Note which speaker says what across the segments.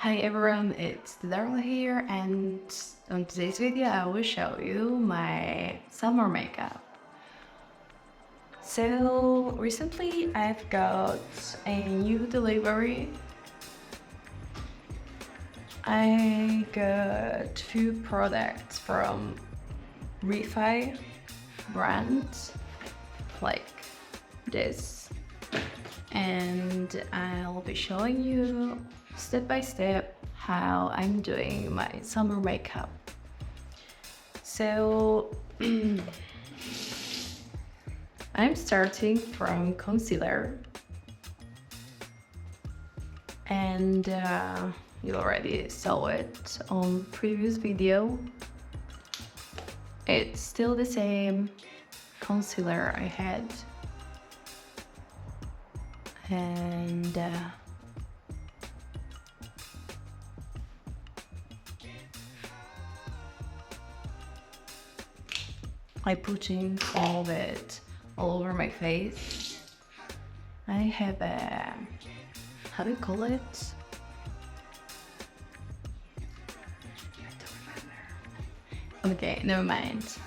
Speaker 1: Hi everyone, it's Darla here, and on today's video I will show you my summer makeup. So recently I've got a new delivery. I got few products from Refi brand, like this, and I'll be showing you step by step how I'm doing my summer makeup. So I'm starting from concealer, and you already saw it on previous video. It's still the same concealer I had, and I put in all of it all over my face. I have a, how do you call it? I don't remember. Okay, never mind.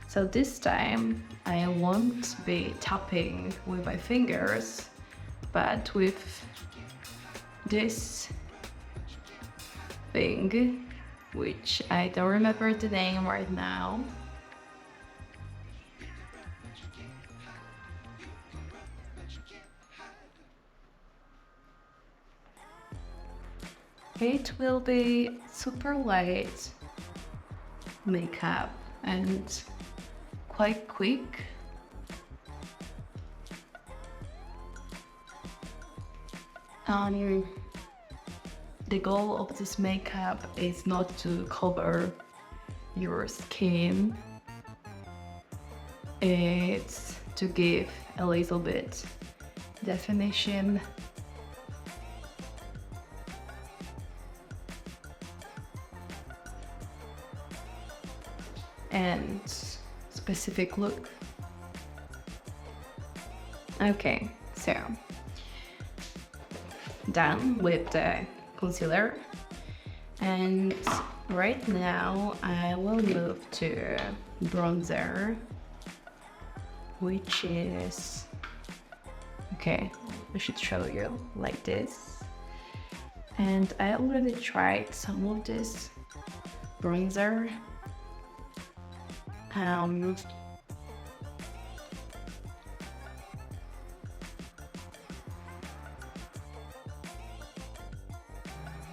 Speaker 1: So this time I won't be tapping with my fingers, but with this thing, which I don't remember the name right now. It will be super light makeup and quite quick. The goal of this makeup is not to cover your skin. It's to give a little bit definition and specific look. Okay, so done with the concealer, and right now I will move to bronzer, which is, okay, I should show you like this. And I already tried some of this bronzer.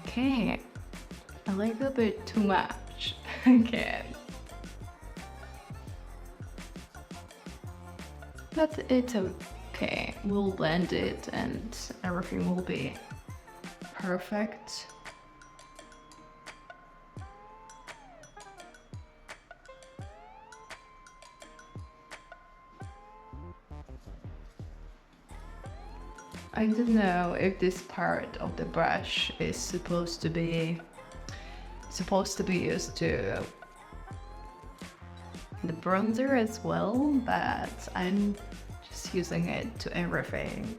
Speaker 1: Okay, a little bit too much again, but it's okay. We'll blend it and everything will be perfect. I don't know if this part of the brush is supposed to be used to the bronzer as well, but I'm just using it to everything.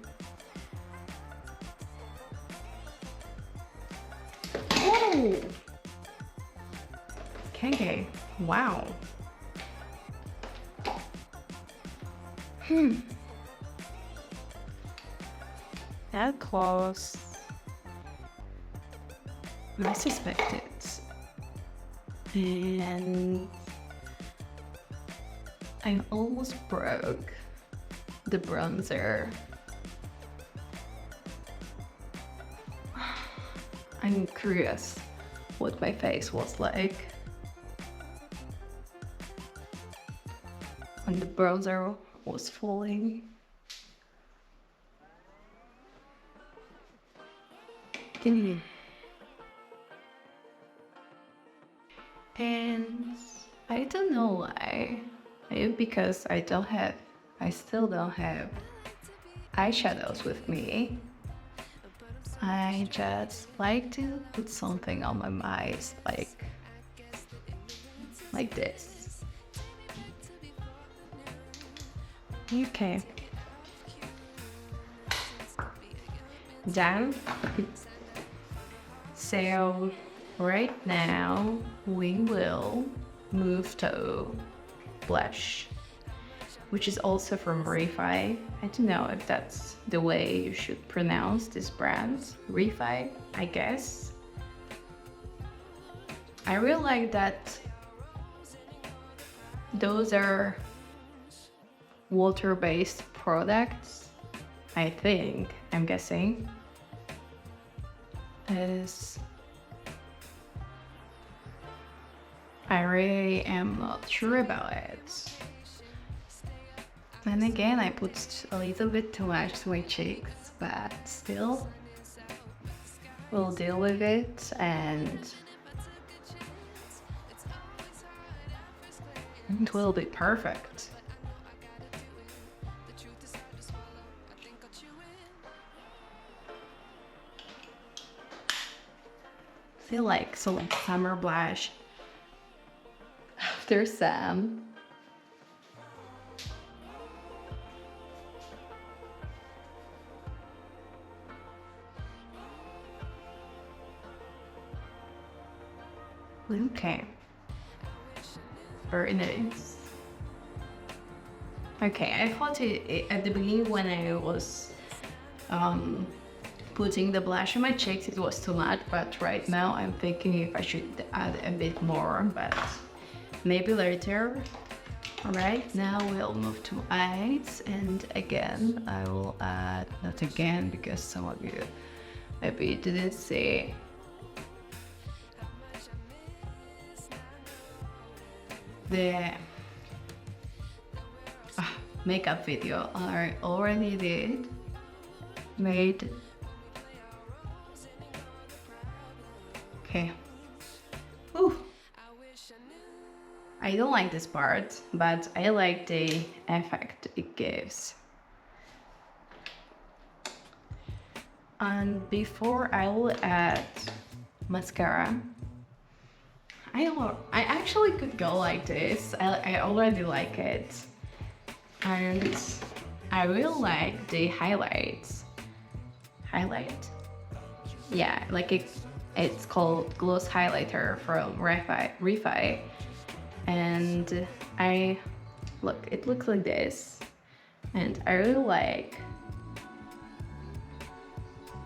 Speaker 1: Whoa! Okay, wow. That close. I suspected. And I almost broke the bronzer. I'm curious what my face was like when the bronzer was falling. And I don't know why. Maybe because I still don't have eyeshadows with me. I just like to put something on my eyes, like this. Okay. Done. So right now we will move to blush, which is also from Refi. I don't know if that's the way you should pronounce this brand. Refi, I guess. I really like that those are water-based products, I think, I'm guessing. I really am not sure about it. And again, I put a little bit too much to my cheeks, but still, we'll deal with it and it will be perfect. Feel like some summer blush after Sam. Okay. Very nice. Okay, I thought at the beginning when I was putting the blush on my cheeks it was too much, but right now I'm thinking if I should add a bit more, but maybe later. Alright, now we'll move to eyes, and again I will add, not again because some of you maybe didn't see, the makeup video I already made. Okay. Ooh. I don't like this part, but I like the effect it gives. And before I will add mascara, I actually could go like this. I already like it. And I really like the highlights. Highlight? Yeah, like it's called Gloss Highlighter from Refi. And it looks like this. And I really like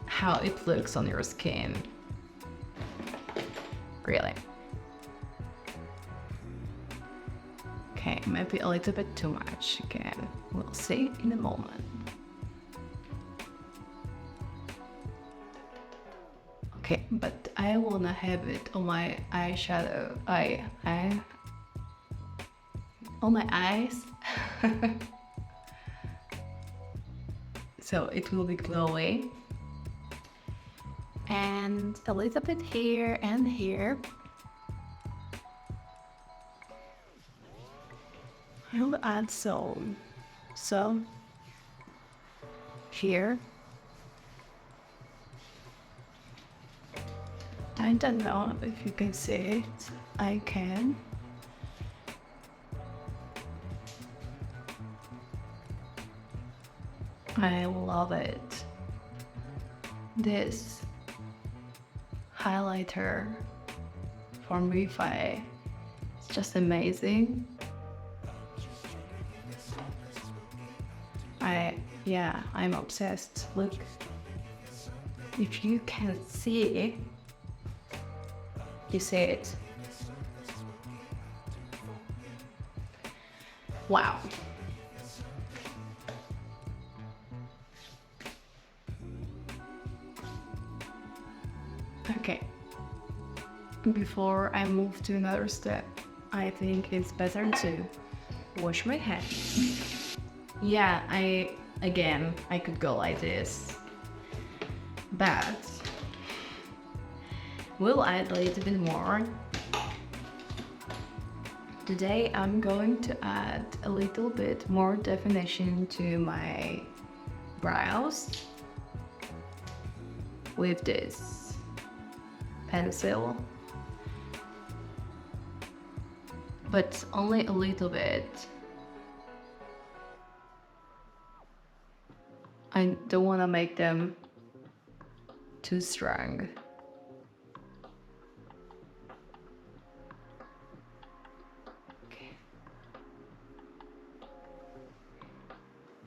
Speaker 1: how it looks on your skin. Really. Okay, maybe a little bit too much again. We'll see in a moment. Okay, but I wanna have it on my eyeshadow. On my eyes. So it will be glowy. And a little bit here and here. I'll add some here. I don't know if you can see it. I can. I love it. This highlighter from Refi, it's just amazing. I'm obsessed. Look, if you can see, you see it. Wow. Okay. Before I move to another step, I think it's better to wash my hands. Yeah, I could go like this, but we'll add a little bit more. Today I'm going to add a little bit more definition to my brows with this pencil, but only a little bit. I don't want to make them too strong.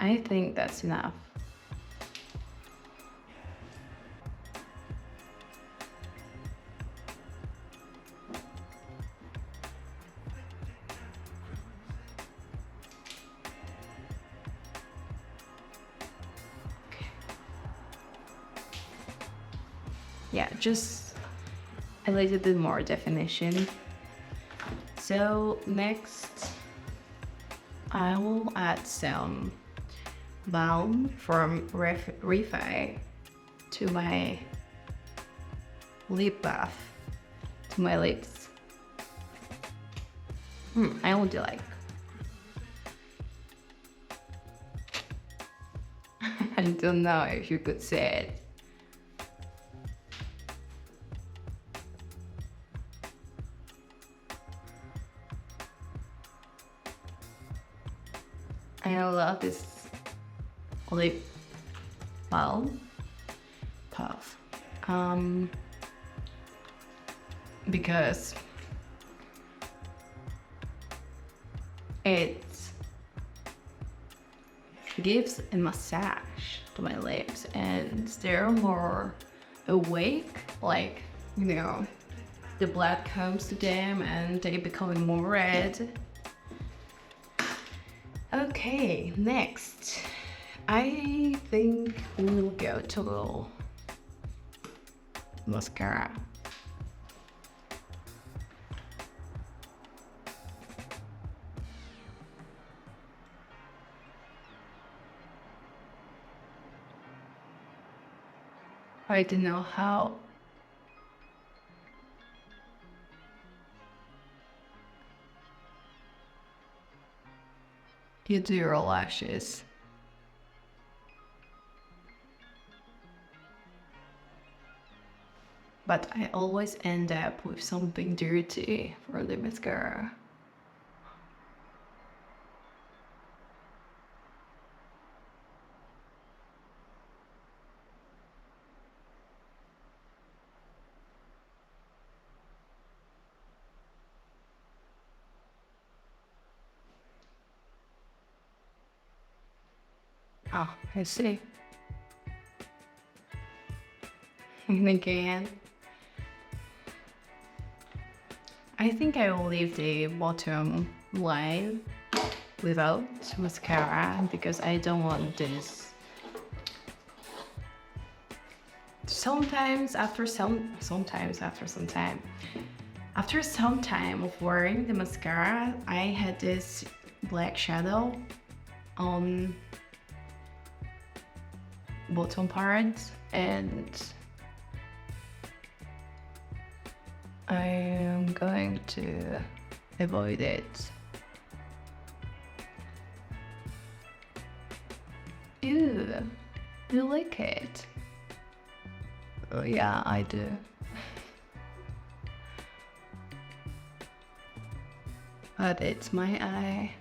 Speaker 1: I think that's enough. Yeah, just a little bit more definition. So next, I will add some balm from Refi to my lip bath, to my lips. I would like. I don't know if you could say it. I love this lip balm puff because it gives a massage to my lips and they're more awake, like, you know, the blood comes to them and they become more red. Okay, next, I think we'll go to mascara. I don't know how you do your lashes. But I always end up with something dirty for the mascara. Oh, I see. And again, I think I will leave the bottom line without mascara because I don't want this. Sometimes after some time of wearing the mascara, I had this black shadow on bottom part and I am going to avoid it. Ew, you like it? Oh yeah, I do. But it's my eye.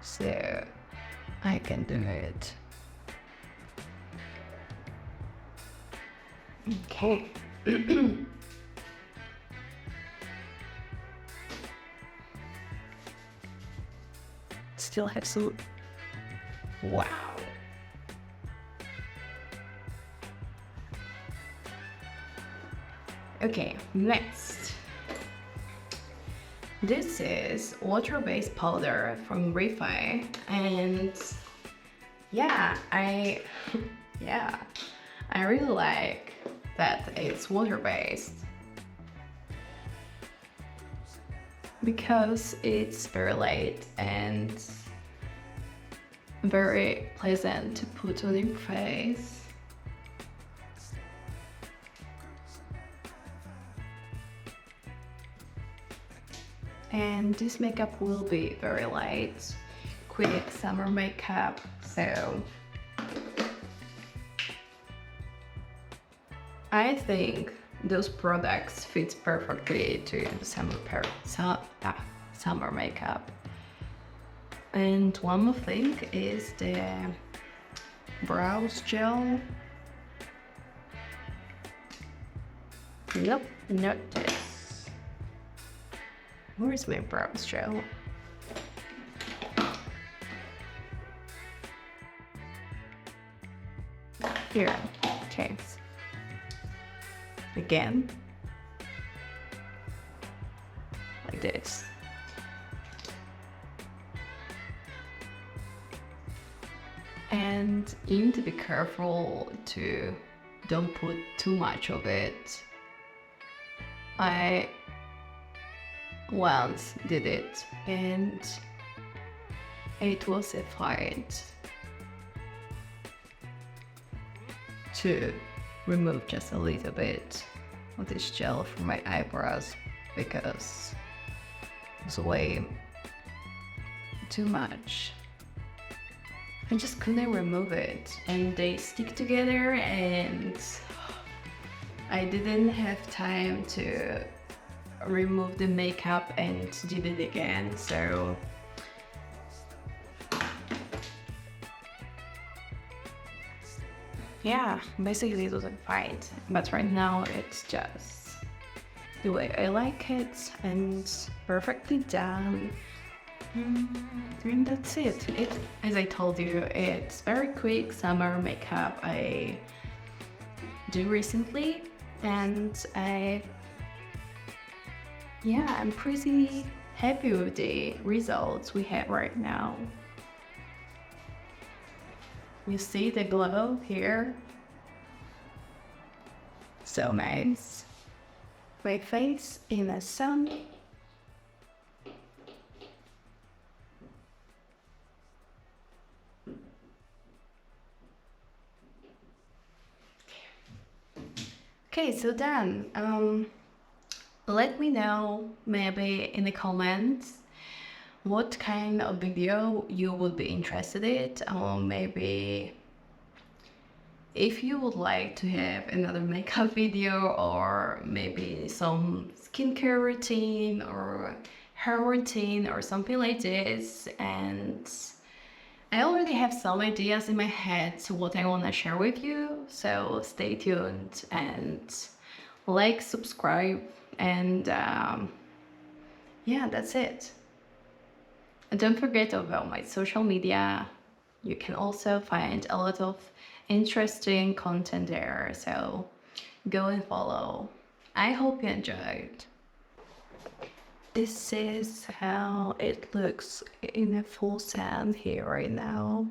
Speaker 1: So I can do it. Okay. Still have some. Wow. Okay, next. This is water-based powder from Refi, and yeah, I really like that it's water-based because it's very light and very pleasant to put on your face. And this makeup will be very light, quick summer makeup, so I think those products fit perfectly to the summer makeup. And one more thing is the brows gel. Yep, not this. Where's my brow gel? Here. Okay. Again. Like this. And you need to be careful to don't put too much of it. I once did it and it was a fight to remove just a little bit of this gel from my eyebrows because it was way too much. I just couldn't remove it and they stick together and I didn't have time to remove the makeup and did it again, so yeah, basically it was a fight, but right now it's just the way I like it and perfectly done. And that's it. As I told you, it's very quick summer makeup I do recently, and I'm pretty happy with the results we have right now. You see the glow here? So nice. My face in the sun. Okay, so then, let me know maybe in the comments what kind of video you would be interested in, or maybe if you would like to have another makeup video or maybe some skincare routine or hair routine or something like this. And I already have some ideas in my head to what I want to share with you, so stay tuned and like, subscribe, and yeah, that's it. And don't forget about my social media. You can also find a lot of interesting content there, so go and follow. I hope you enjoyed. This is how it looks in a full sun here right now.